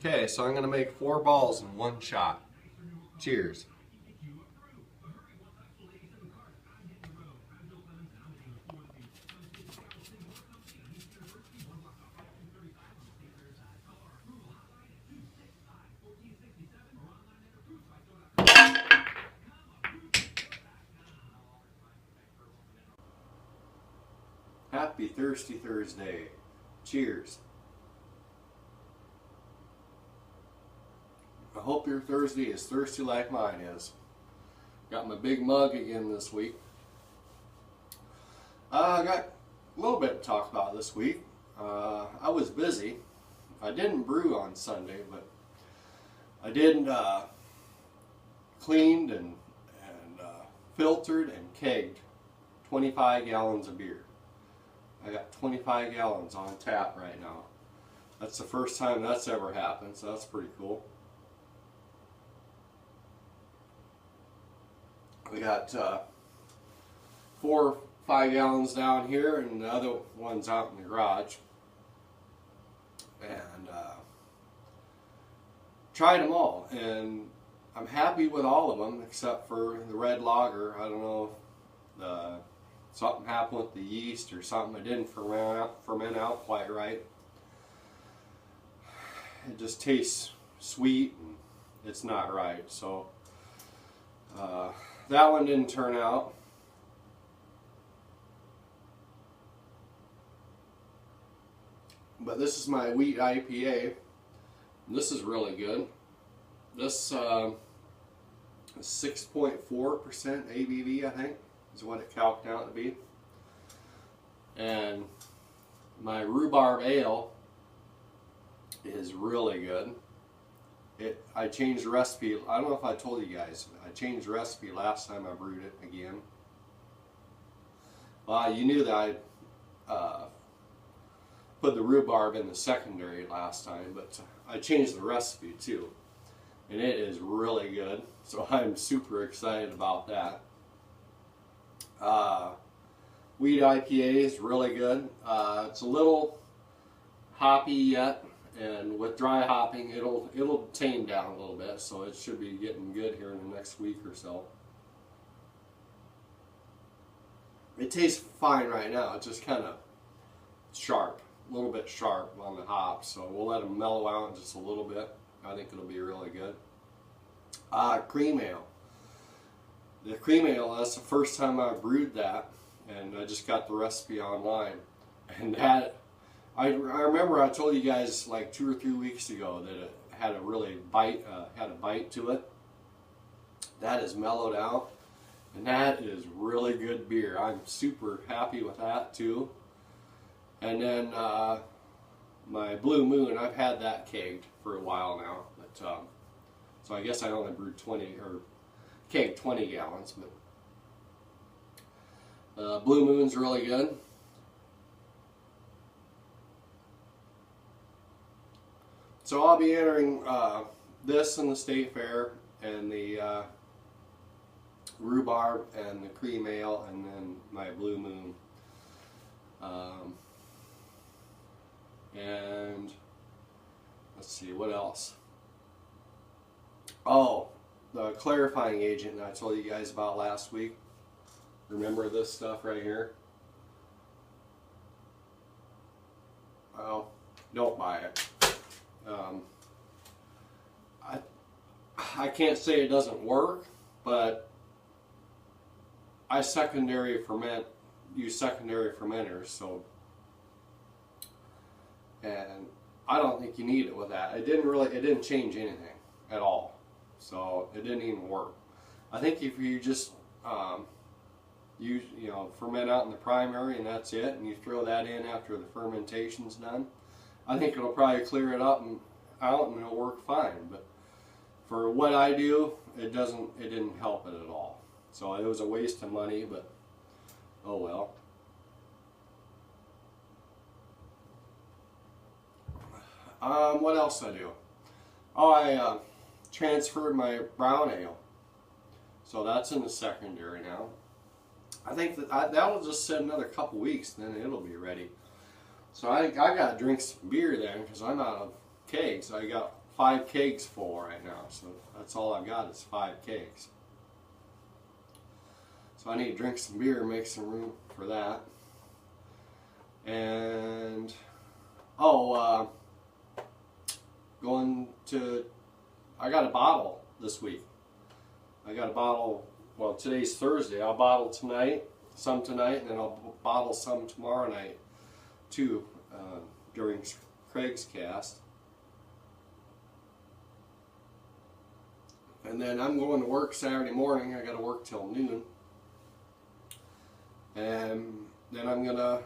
Okay, so I'm going to make 4 balls in one shot. Cheers. Happy Thirsty Thursday. Cheers. I hope your Thursday is thirsty like mine is. Got my big mug again this week. I got a little bit to talk about this week. I was busy. I didn't brew on Sunday, but I did cleaned and filtered and kegged 25 gallons of beer. I got 25 gallons on tap right now. That's the first time that's ever happened, so that's pretty cool. We got 4 or 5 gallons down here, and the other one's out in the garage. And tried them all, and I'm happy with all of them except for the red lager. I don't know if something happened with the yeast or something. It didn't ferment out quite right. It just tastes sweet and it's not right. So that one didn't turn out. But this is my wheat IPA. This is really good. This 6.4% ABV, I think, is what it calced out to be. And my rhubarb ale is really good. I changed the recipe. I don't know if I told you guys. I changed the recipe last time I brewed it again. You knew that I put the rhubarb in the secondary last time, but I changed the recipe too, and it is really good. So I'm super excited about that. Wheat IPA is really good. It's a little hoppy yet, and with dry hopping it'll tame down a little bit, so it should be getting good here in the next week or so. It tastes fine right now. It's just kind of sharp, a little bit sharp on the hops, so we'll let them mellow out just a little bit. I think it'll be really good. Cream ale. The cream ale, that's the first time I brewed that, and I just got the recipe online. And that, I remember I told you guys like 2 or 3 weeks ago that it had a really had a bite to it. That is mellowed out, and that is really good beer. I'm super happy with that too. And then my Blue Moon, I've had that kegged for a while now, but so I guess I only brewed 20 or kegged 20 gallons, but Blue Moon's really good. So I'll be entering this in the state fair, and the rhubarb and the cream ale, and then my Blue Moon. And let's see, what else? Oh, the clarifying agent that I told you guys about last week. Remember this stuff right here? Well, don't buy it. I can't say it doesn't work, but I use secondary fermenters, so, and I don't think you need it with that. It didn't change anything at all, so it didn't even work. I think if you just ferment out in the primary and that's it, and you throw that in after the fermentation's done, I think it'll probably clear it up and out, and it'll work fine. But for what I do, it didn't help it at all. So it was a waste of money, but oh well. What else I do? Oh, I transferred my brown ale, so that's in the secondary now. I think that'll just sit another couple weeks, then it'll be ready. So I got to drink some beer then, because I'm out of kegs. I got 5 kegs full right now, so that's all I've got is 5 kegs. So I need to drink some beer, make some room for that. And I got a bottle this week. I got a bottle, well, today's Thursday. I'll bottle some tonight, and then I'll bottle some tomorrow night too, during Craig's cast. And then I'm going to work Saturday morning. I got to work till noon. And then I'm going to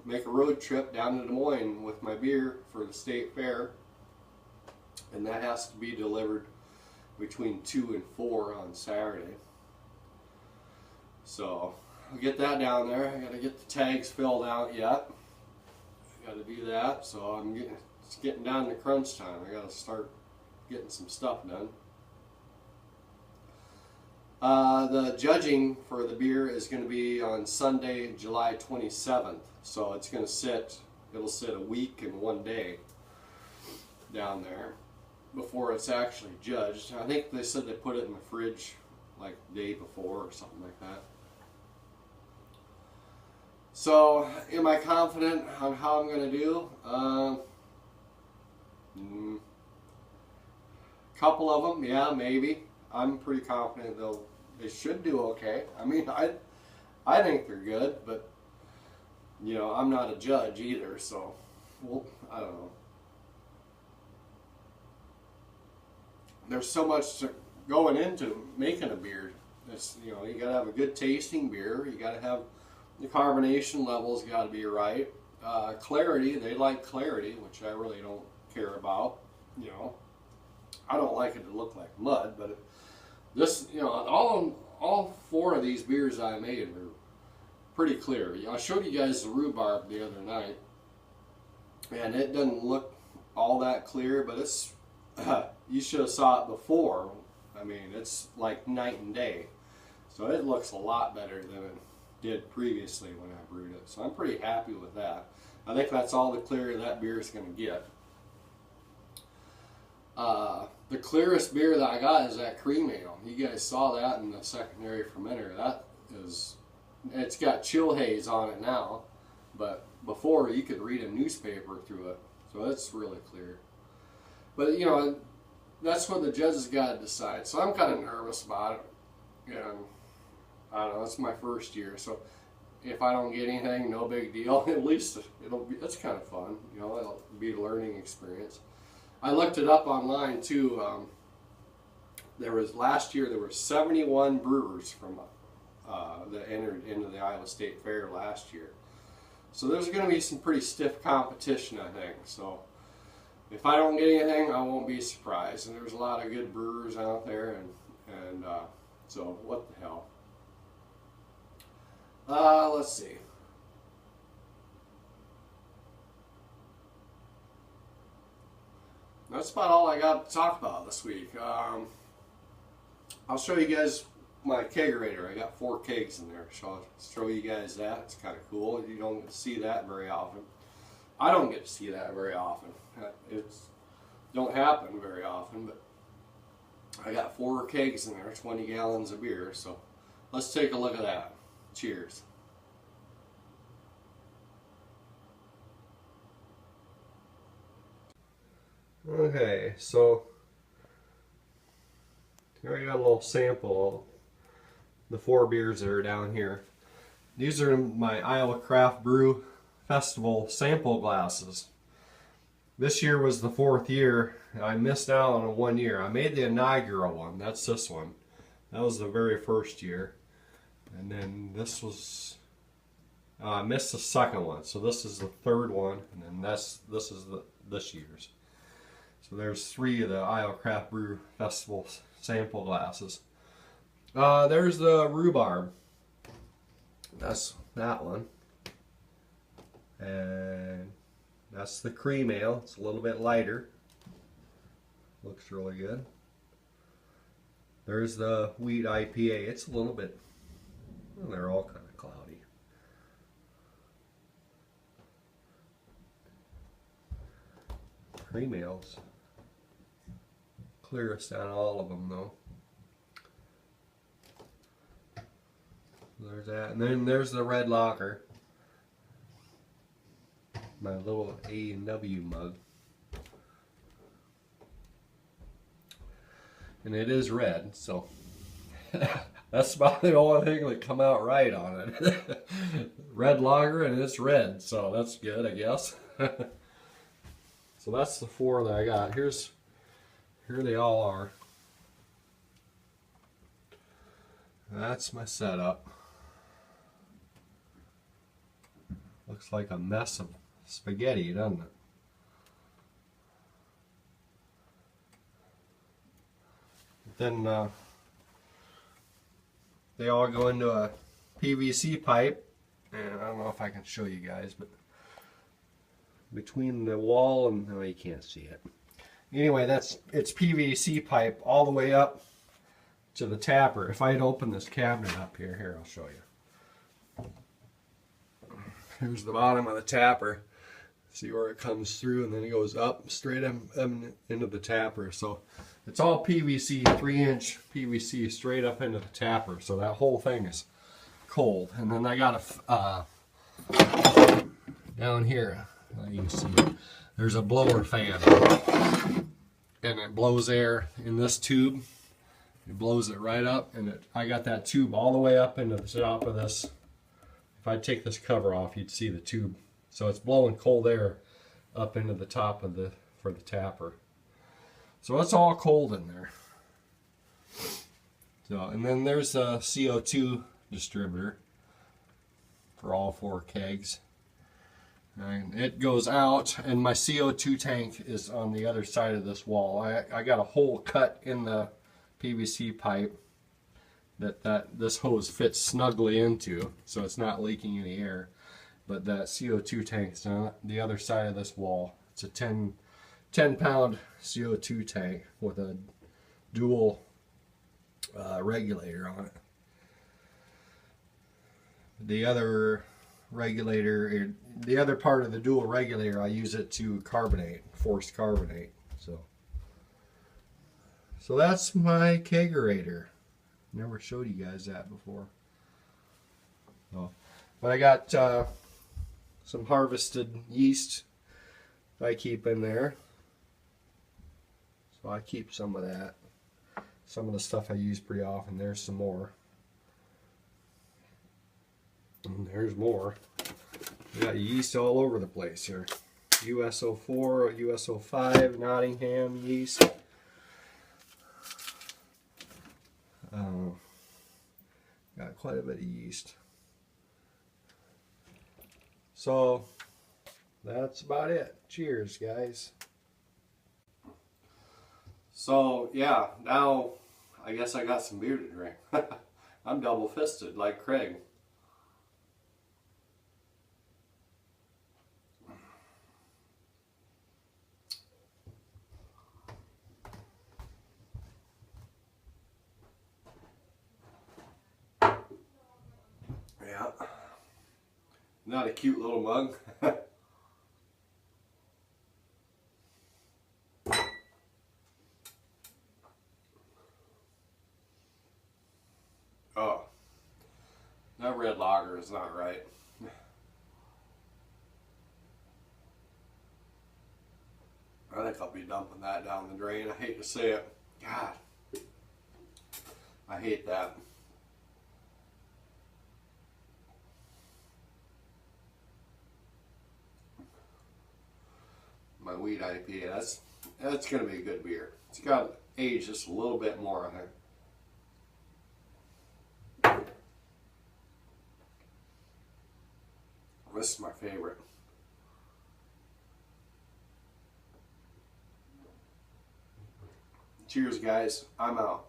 make a road trip down to Des Moines with my beer for the state fair. And that has to be delivered between 2 and 4 on Saturday. So I'll get that down there. I got to get the tags filled out yet. I got to do that. So it's getting down to crunch time. I got to start getting some stuff done. The judging for the beer is going to be on Sunday, July 27th. So it's going to it'll sit a week and 1 day down there before it's actually judged. I think they said they put it in the fridge like the day before or something like that. So, am I confident on how I'm going to do? Couple of them, yeah, maybe. I'm pretty confident they should do okay. I mean, I think they're good, but you know, I'm not a judge either, so well, I don't know. There's so much going into making a beer. You know, you got to have a good tasting beer. You got to have the carbonation levels got to be right. Clarity, they like clarity, which I really don't care about. You know, I don't like it to look like mud, but this, you know, all 4 of these beers I made were pretty clear. I showed you guys the rhubarb the other night, and it doesn't look all that clear, but it's you should have saw it before. I mean, it's like night and day. So it looks a lot better than it did previously when I brewed it. So I'm pretty happy with that. I think that's all the clear that beer is going to get. The clearest beer that I got is that cream ale. You guys saw that in the secondary fermenter. It's got chill haze on it now, but before you could read a newspaper through it. So it's really clear. But you know, that's what the judges got to decide. So I'm kind of nervous about it. And I don't know, it's my first year, so if I don't get anything, no big deal. At least it's kind of fun. You know, it'll be a learning experience. I looked it up online too. Last year there were 71 brewers from that entered into the Iowa State Fair last year. So there's going to be some pretty stiff competition, I think. So if I don't get anything, I won't be surprised. And there's a lot of good brewers out there, and so what the hell. Let's see. That's about all I got to talk about this week. I'll show you guys my kegerator. I got 4 kegs in there, so I'll show you guys that. It's kind of cool. You don't get to see that very often. I don't get to see that very often. It don't happen very often, but I got 4 kegs in there, 20 gallons of beer. So let's take a look at that. Cheers. Okay, so here I got a little sample of the 4 beers that are down here. These are my Iowa Craft Brew Festival sample glasses. This year was the 4th year. I missed out on 1 year. I made the inaugural one. That's this one. That was the very first year. And then this was, I missed the second one. So this is the 3rd one. And then this is this year's. So there's 3 of the Iowa Craft Brew Festival sample glasses. There's the rhubarb. That's that one. And that's the cream ale. It's a little bit lighter. Looks really good. There's the wheat IPA. It's a little bit, well, they're all kind of cloudy. Cream ales. clearest on all of them though. There's that, and then there's the red lager. My little A&W mug. And it is red, so that's about the only thing that come out right on it. Red lager, and it's red, so that's good, I guess. So that's the 4 that I got. Here they all are. That's my setup. Looks like a mess of spaghetti, doesn't it? Then they all go into a PVC pipe, and I don't know if I can show you guys, but between the wall and, no, you can't see it. Anyway, it's PVC pipe all the way up to the tapper. If I had opened this cabinet up here, I'll show you. Here's the bottom of the tapper. See where it comes through, and then it goes up straight up into the tapper. So it's all PVC, 3-inch PVC straight up into the tapper. So that whole thing is cold. And then I got a down here. You can see it. There's a blower fan, and it blows air in this tube. It blows it right up, and I got that tube all the way up into the top of this. If I take this cover off, you'd see the tube. So it's blowing cold air up into the top of for the tapper. So it's all cold in there. So, and then there's a CO2 distributor for all 4 kegs. And it goes out, and my CO2 tank is on the other side of this wall. I got a hole cut in the PVC pipe that this hose fits snugly into, so it's not leaking any air. But that CO2 tank is on the other side of this wall. It's a 10-pound CO2 tank with a dual regulator on it. The other regulator, the other part of the dual regulator, I use it to carbonate, forced carbonate. So that's my kegerator. Never showed you guys that before. Oh. But I got some harvested yeast I keep in there. So I keep some of that. Some of the stuff I use pretty often. There's some more. And there's more. We got yeast all over the place here. US04, US05, Nottingham yeast. Got quite a bit of yeast. So that's about it. Cheers, guys. So yeah, now I guess I got some beer to drink. I'm double-fisted like Craig. Yeah. Not a cute little mug. Oh, that red lager is not right. I think I'll be dumping that down the drain. I hate to say it. God, I hate that. My wheat IPA, that's gonna be a good beer. It's got to age just a little bit more on it. This is my favorite. Cheers, guys. I'm out.